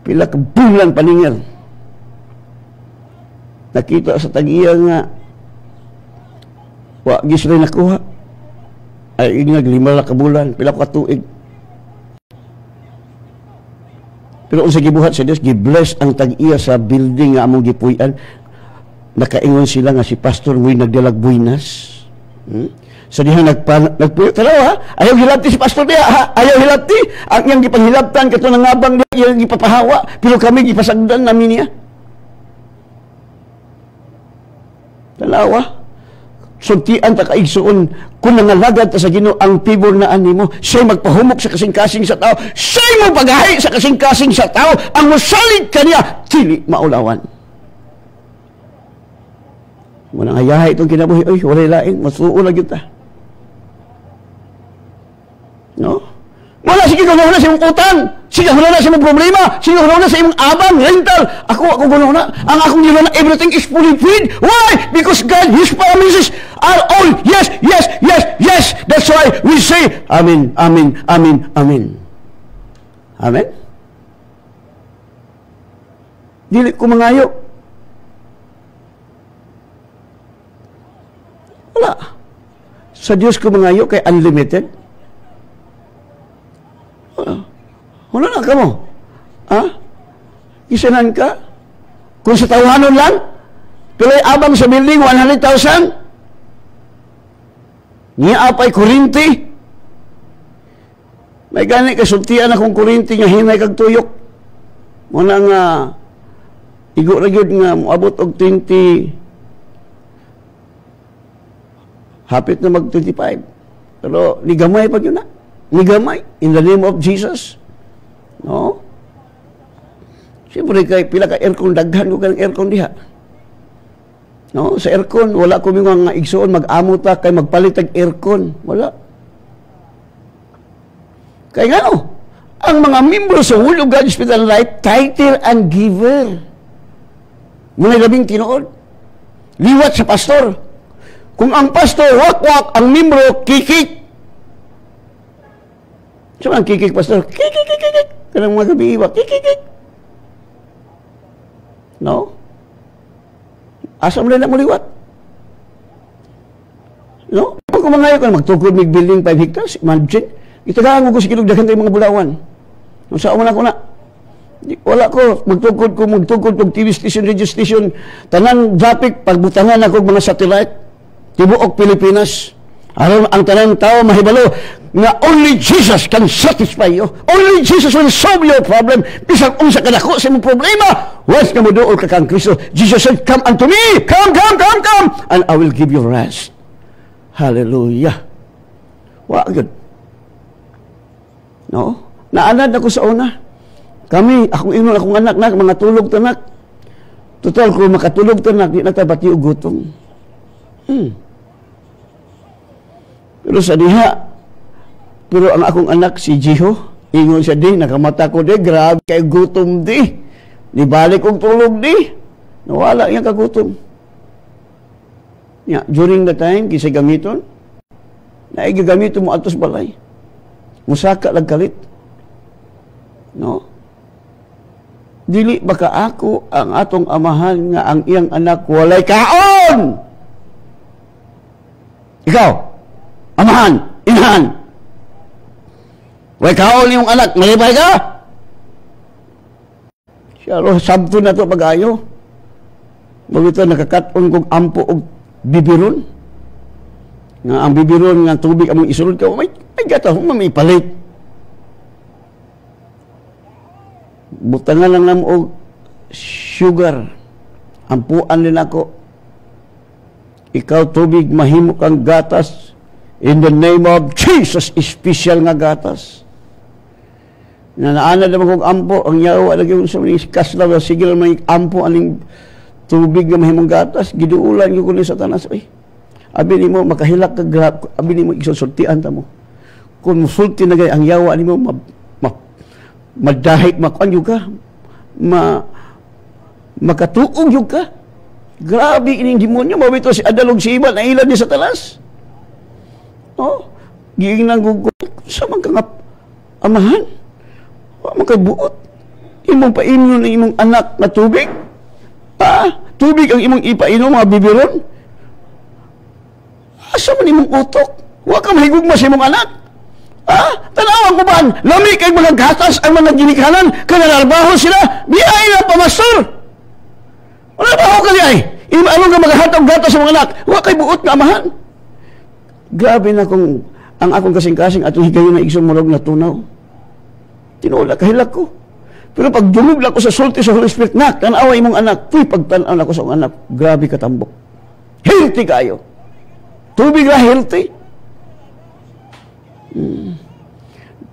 Speaker 1: Pila ka bulan paningil. Nakita sa tag-iya nga wa gisray nakuha. Ay ingag 5 ka bulan, pila ka tuig. Pero kung sa gibuhat sa Diyos, gibless ang tag-iya sa building nga among gipuy-an. Nakaingon sila nga si Pastor mo'y nagdalag buinas. So diha nagpuyo. Talawa, ayaw hilabti si Pastor diha. Ayaw hilabti. Ang iyang gipanghilabtan, kato nangabang diha, iyang gipapahawa. Pero kami gipasagdan namin niya. Talawa. Sultian ta kaigsuon kung nangalagad ta sa Ginoo ang pibor na animo, siya'y magpahumok sa kasing-kasing sa tao, siya'y magpagahi sa kasing-kasing sa tao, ang musalig kaniya dili maulawan. Munang hayahay itong kinabuhi, oy, walay laing, masuo na gyud ta. No? Wala, sige, gano'n na sa imong utang. Sige, gano'n na sa imong problema. Sige, gano'n na sa imong abang, rental. Ako gano'n na. Ang akong gano'n na, everything is fully paid. Why? Because God, His promises are all yes, yes, yes, yes. That's why we say, Amen, Amen, Amen, Amen. Amen? Dili ko mangayo. Wala. Sa Diyos ko mangayo kay unlimited. Wala na ka mo. Isanan ka? Kung sa tawanon lang, tuloy abang sa building, 100,000. Niya apay kurinti. May gani kasultian akong kurinti nga hinay kag tuyok. Muna nga, igo na yun nga, moabot og 20, hapit na mag 25. Pero, nigamay pa yun na. Nigamay, in the name of Jesus. No? Siyempre, kay pila ka aircon, daghan ko ka ng aircon diha. No? Sa aircon, wala ko mga igsuon, mag-amo ta, kay magpalitag aircon. Wala. Kaya nga, no? Ang mga membro sa Word of God Hospital Life, title and giver. Mga labing tinuod. Liwat sa pastor. Kung ang pastor, wak-wak, ang membro, kikik. So, ang kikik, pastor, kikik. Kanang mga gabi iba, kikik. No? Asa mo na mo liwat? No? Pag kumangayo ka, magtukod mig building 5 hectares, imagine, itagahan mo ko si kinugdagan tayo mga bulawan. Nung saan mo na ko na? Wala ko, magtugkod kong TV station, radio station, tanan traffic, pagbutangan ako mga satellite, tibuok Pilipinas. Aron ang tanang tao mahibalo nga only Jesus can satisfy you. Only Jesus will solve your problem. Bisag unsa kadako sa imong problema. Once ka moduol ka kang Kristo, Jesus said, "Come unto me. Come, and I will give you rest." Hallelujah. Wa good. No? Naanad ako sa una. Kami, akong inon, akong anak, mga tulog tanak. Total, kung makatulog tanak, di na tayo pati og gutom. Pero sa diha, pero ang akong anak, si Jiho, ingon siya di, nakamata ko di, grabe kay gutom di. Nibalik kong tulog di. Nawala yung kagutom. Yeah, during the time, kisay gamiton, naigagamiton mo atos balay. Musaka lang kalit. No? Dili baka ako ang atong amahan nga ang iyang anak walay kaon. Ikaw, amahan, inahan. Walay kaon yung anak, malibay ka? Siya ro, sabto na to pag-ayo. Bagito nakakaton kong ampo og bibiron. Nga ang bibiron nga tubig among isulod ka, may gata, may palit. Butangan lang namo og sugar. Ampuan din ako. Ikaw tubig, mahimo kang gatas. In the name of Jesus, special nga gatas. Naana naman kong ampo, ang yawa, lagi yung sa mga kaslaw, sige lang may ampo, aning tubig na mahimong gatas, giduulan yung kunin sa tanas. Ay, abi ni mo, makahilak ka grab, abi ni mo, isusultian ta mo. Kung musulti na gay, ang yawa ni mo, madahit makuan yung ka, makatuog yung ka. Grabe ining demonyo, mabito si Adalog si Iban, na ilan niya sa talas. No? Giging nang gugulit, sa mga amahan, makabuot. Imong painom ng imong anak na tubig. Tubig ang imong ipainom, mga bibiron. Asa man imong utok? Huwag ka mahigugma sa imong anak. Tanawang ko ba? Lami kay mga gatas ang mga ginikanan. Kanararbaho sila. Biyay na pamastor. Wala ba ako kali ay? Anong ka maghahatag gatas sa mga anak? Huwag kay buot na amahan. Grabe na kung ang akong kasing-kasing atong higayon na igsong marog na tunaw. Tinula, kahilak ko. Pero pag dumugla ko sa sulti sa Holy Spirit, tanawa imong anak, pagtanaw na ko sa anak, grabe katambok. Healthy kayo. Tubig na healthy.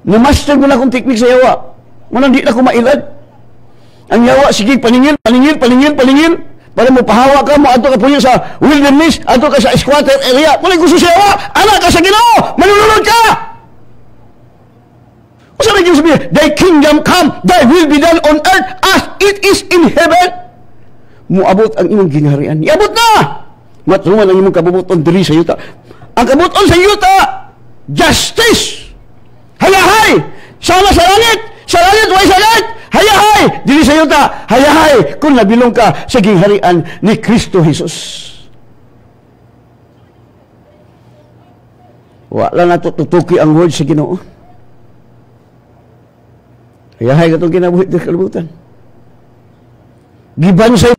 Speaker 1: Namaster ko na akong technique sa yawa. Manang di na ko mailad. Ang yawa, sige, paningil. Para mo pahawa ka mo, ato ka po yun sa wilderness, ato ka sa squatter area. Kung gusto sa yawa, anak ka sa Ginoo, manununod ka! Masa na yung sabihin, thy kingdom come, thy will be done on earth as it is in heaven. Muabot ang imong gingharian. Iabot na! Matruman ang imong kabubuton diri sa yuta. Ang kabubuton sa yuta, justice. Hayahay! Sana sa langit! Sa langit, way sa langit! Hayahay! Diri sa yuta, hayahay! Kung nabilong ka sa gingharian ni Kristo Jesus. Wala na tutuki ang word sa Ginoo. Hayahay ka itong kinabuhi ng kalibutan. Gibansay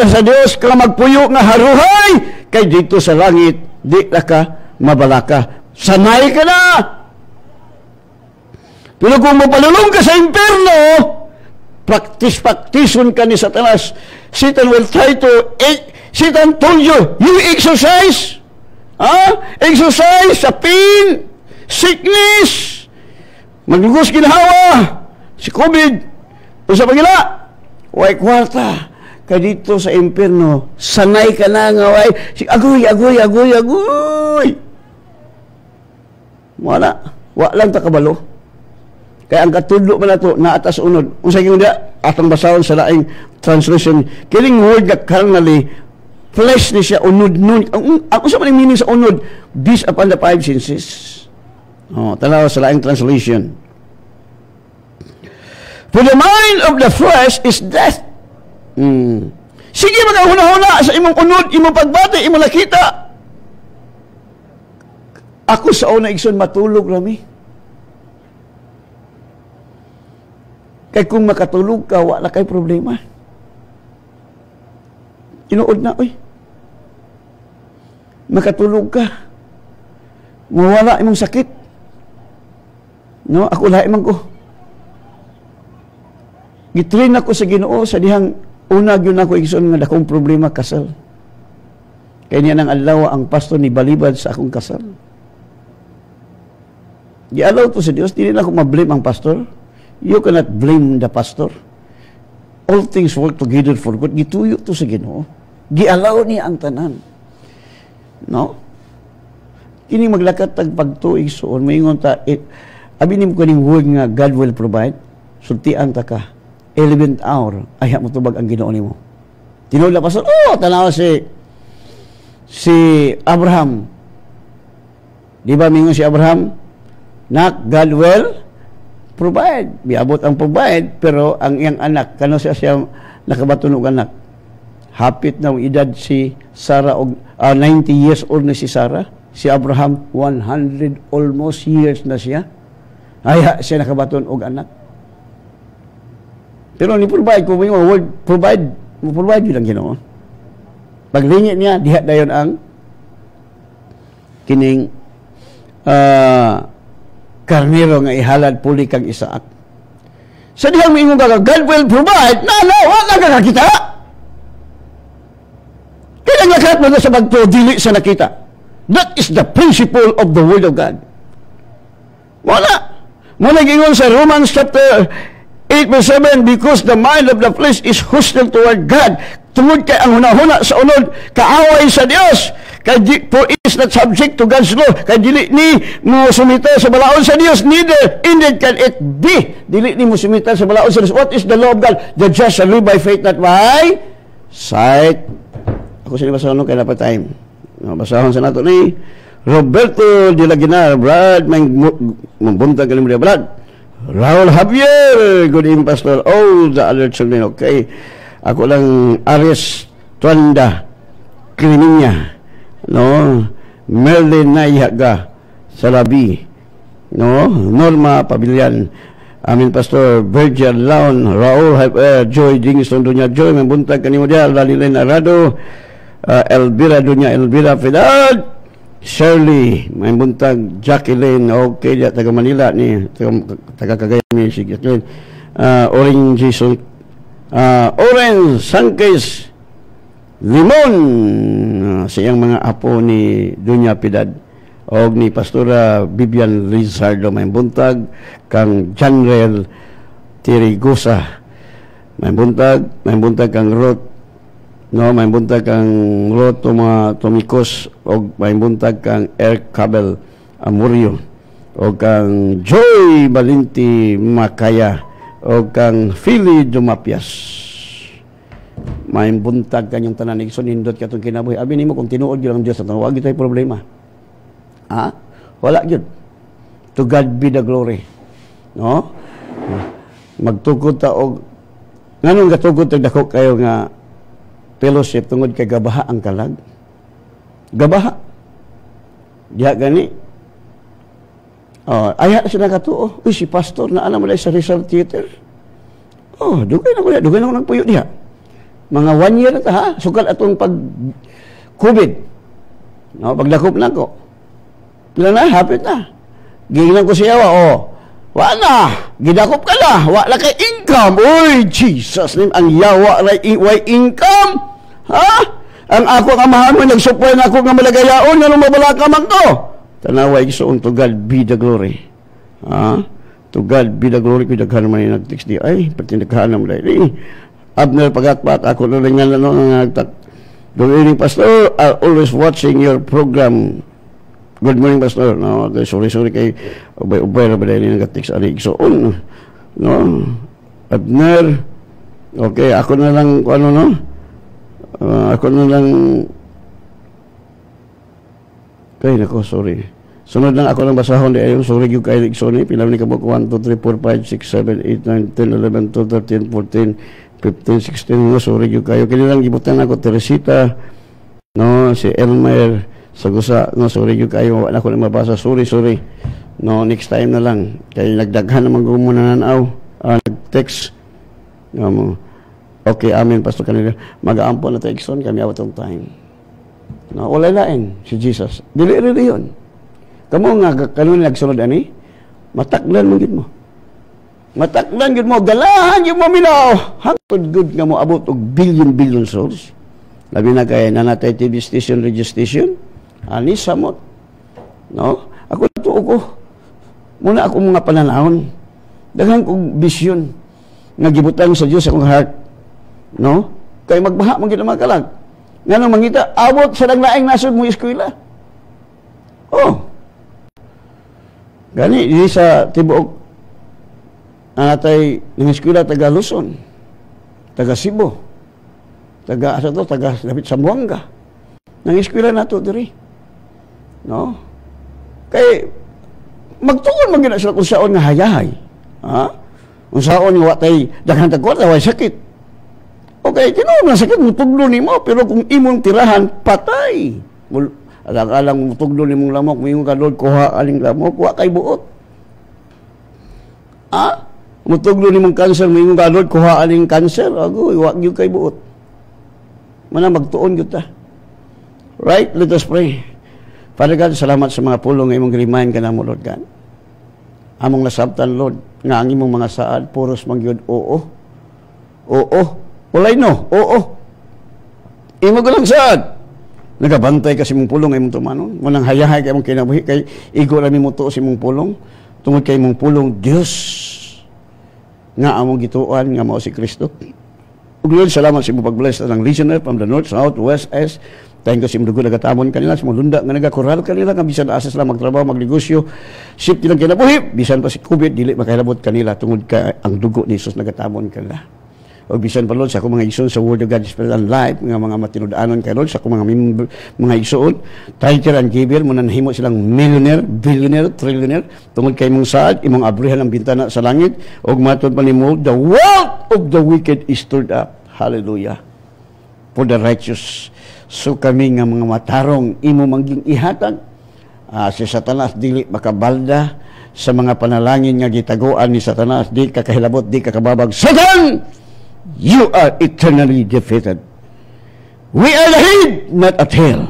Speaker 1: sa Diyos ka magpuyo nga haruhay kay dito sa langit di na ka mabalaka. Sanay ka na! Pero kung mapalulong ka sa impyerno, practice-practiceon ka ni Satanas. Satan will try to, Satan told you, you exercise. Exercise sa pain, sickness, maglugos ginahawa, si COVID, o sa pagila, way kwarta, ka dito sa impyerno, sanay ka na nga, way, agoy. Walang takabalo. Kaya ang katudlo man nato na atas unod. Kung sa ginoon atong basahon sa laing translation, kiling word nga carnally, flesh ni siya unod-nun. Ang usa man meaning sa unod, this upon the five senses. Tanaw sa laing translation. For the mind of the flesh is death. Sige magahuna-huna sa imong unod, imong pagbati, imong nakita. Ako sa una igsoon matulog rami. Kay kung makatulog ka, wala kay problema. Tinuod na, oy. Makatulog ka. Mawala imong sakit. No, ako lahi man ko. Gitrain ako sa Ginoo sa dihang una gyud ako igsoon nga dakong problema kasal. Kaya niya nang adlaw ang pastor ni balibad sa akong kasal. Gi-allow to sa Dios, dili na ako ma-blame ang pastor. You cannot blame the pastor. All things work together for good. Gituyo to sa Ginoo. Gi-allow niya ang tanan. No? Kini maglakat tag pagtuig suon, moingon ta, abinim ko ning word nga God will provide. Sultian ta ka. 11th hour, ay mo tubag ang Ginoo nimo. Tinuod la pastor, tanaw si Abraham. Di ba mingon si Abraham? Nak, God will provide. Biabot ang provide, pero ang iyang anak, kano siya nakabatunog anak. Hapit na ang edad si Sarah, 90 years old na si Sarah. Si Abraham, 100 almost years na siya. Ay, siya nakabatunog anak. Pero ni-provide, kung may word provide, mo-provide yun ang Ginoo. Paglingit niya, diha dayon ang kining karnero nga ihalad puli kang Isaak. Sa dihang mingon ka, God will provide, wala ka nakita. Kaya nga kahit mo na sa bagto, dili sa nakita. That is the principle of the Word of God. Wala. Muna gingon sa Romans chapter 8 verse 7, because the mind of the flesh is hostile toward God. Tungod kay ang hunahuna sa unod, kaaway sa Dios. For it is not subject to God's law. Kay dili ni mo sumita sa balaod sa Dios, neither indeed can it be. Dili ni mo sumita sa balaod sa Dios. What is the law of God? The just shall live by faith, not by sight. Ako sila basahon kay dapat time. Basahon sa nato ni Roberto de la Guinar, Brad, mambuntag kalim dia Brad. Raul Javier, good evening, Pastor. The other children, okay. Ako lang, Ares Tuanda, Kriminya, no? Merlin Nayaga, Salabi, no? Norma Pabilian, amin Pastor Virgil Laon, Raul Javier, Joy Dingiston Dunya, Joy, mambuntag kanimo dia, Lalilin Arado, Elvira Dunya, Elvira Fidad, Shirley, may buntag, Jacqueline, okay, diya, taga Manila ni, taga Cagayan ni, si Jacqueline, Oring Jason, Oren Sanchez, Limon, sa iyang mga apo ni Dunya Piedad, o ni Pastora Vivian Lizardo, may buntag, kang Janrel Tirigosa, may buntag kang Ruth, no, may buntag kang Roto Tomikos o may buntag kang Eric Cabel Amurio o kang Joy Balinti Makaya o kang Philly Dumapias. May buntag kanyang tanan igsoon nindot katong kinabuhi. Abi nimo kung tinuod gyud ang Dios at wag gyud tay problema. Wala gyud. To God be the glory. No? Magtukod ta og nganong gatugod tag dako kayo nga fellowship tungod kay gabaha ang kalag. Gabaha. Diha gani. Aya sila katuo. Uy, si pastor na alam mo sa Rizal Theater. Dugay na ko nagpuyo diha. Mga 1 year na ta ha. Sukal atong pag-COVID. No, pagdakop na ko. Pila na, hapit na. Gingnan ko siya, wala. Gidakop ka na. Wala kay income. Uy, Jesus name. Ang yawa way income. Ha? Ang ako nga mahamon, nagsupay na ako nga malagayaon, nga nung mabalaka man to. Tanaway, so to God be the glory. To God be the glory, kung daghan naman yung nag-text di, ay, pati naghaan naman dahil. Abner Pagatpat, ako na rin nga nagtak. Good evening, Pastor. I'm always watching your program. Good morning, Pastor. No, sorry kay ubay na ba dahil nag-text anig. So, no, Abner, okay, ako na lang, ako na lang, nako, sorry. Sunod lang ako lang basahon di ayon, sorry yung kay Rickson, pilam ni kabuk 1, 2, 3, 4, 5, 6, 7, 8, 9, 10, 11, 12, 13, 14, 15, 16, sorry yung kayo. Kinilang gibutan ako, Teresita, no, si Elmer, Sagusa, no, sorry yung kayo, wala ko na mabasa, sorry. No, next time na lang. Kaya nagdaghan naman ko muna nanaw. text. Okay, amen, Pastor kanila. Mag-aampon na texton, kami out of time. No, wala lain si Jesus. Dili yun. Kamu nga, kanun nagsunod ani, mataklan mo gid mo. Mataklan gid mo, galahan gid mo minaw. Hangtod good nga mo abot og billion souls. Labi na kay nanatay TV station, radio station. Ani samot. No? Ako tuo ko. Muna ako mga pananahon. Daghang kong bisyon nga gibutan sa Dios akong heart. No? Kay magbaha man gid mga kalag. Ngano mangita abot sa naglaing nasod mo eskwela. Oh. Gani di sa tibuok anatay ng eskwela taga Luzon, taga Cebu, taga lapit Zamboanga. Nang eskwela nato diri. No? Kay magtuon man gid sila kung saon nga hayahay. Ha? Kung saon nga watay daghang tagkwarta way sakit. Okay, tinuod na sakit mo tuglo nimo pero kung imong tirahan patay. Alang mutuglo nimong lamok, mingon ka Lord kuha aling lamok, wa kay buot. Mutuglo nimong cancer, mingon ka Lord kuha aling cancer, agoy wa gyud kay buot. Mana magtuon gyud ta. Right? Let us pray. Father God, salamat sa mga pulong nga imong remind kanamo Lord God. Among nasabtan Lord nga ang imong mga saad puros man gyud oo. Oo. Walay no, oo. Imo ko lang saad. Nagabantay kasi mong pulong ay mong tumanon. Munang hayahay kay mong kinabuhi kay igo rami mo to si mong pulong. Tungod kay mong pulong Dios nga among gituan nga mao si Kristo. Ug Lord, salamat sa imong pag-bless ng listener from the north, south, west, east. Thank you sa imong dugo nagatamon kanila sa mga lunda nga nagakoral kanila nga bisan asas lang magtrabaho, magnegosyo. Sip lang kinabuhi bisan pa si COVID dili makahilabot kanila tungod kay ang dugo ni Jesus nagatamon kanila. O bisan pa Lord sa akong mga igsoon sa Word of God Spirit and Life, mga matinud-anon kay Lord sa akong mga igsoon, title and giver mo nanahimo silang millionaire, billionaire, trillionaire tungod kay mong saad imong abrihan ang bintana sa langit ug matod pa nimo the wealth of the wicked is stored up. Hallelujah. For the righteous. So kami nga mga matarong imo mangging ihatag si Satanas dili makabalda sa mga panalangin nga gitaguan ni Satanas, di kakahilabot, di kakababag. Satan! You are eternally defeated. We are the head, not a tail.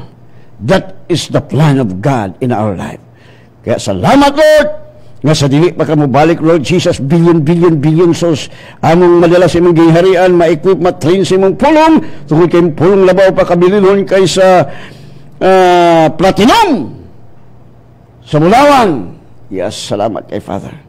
Speaker 1: That is the plan of God in our life. Kaya salamat, Lord, nga sa dili pa ka mo balik, Lord Jesus, billion souls. Among madala sa imong giharian, ma-equip, ma-train sa imong pulong, tungkol kayong pulong labaw pa kabililon kay sa platinum sa Bulawan. Yes, salamat kay Father.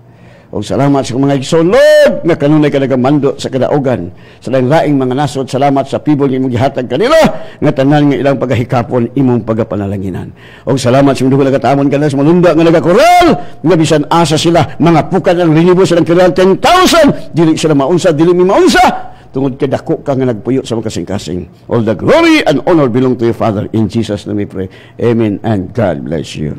Speaker 1: O salamat sa mga igsoon, Lord, nga kanunay ka nagamando sa kadaugan, sa laing mga nasod. Salamat sa people nga imong gihatag kanila, nga tanan nga ilang pagahikapon, imong pagapanalanginan. O salamat sa mga nagatamon kanila sa malunda nga nagakoral, nga bisan asa sila, mga pukan ang rinibo silang kiral 10,000, dili sila maunsa, dili mi maunsa, tungod kay dako ka nga nagpuyo sa mga kasing-kasing. All the glory and honor belong to your Father. In Jesus' name we pray. Amen and God bless you.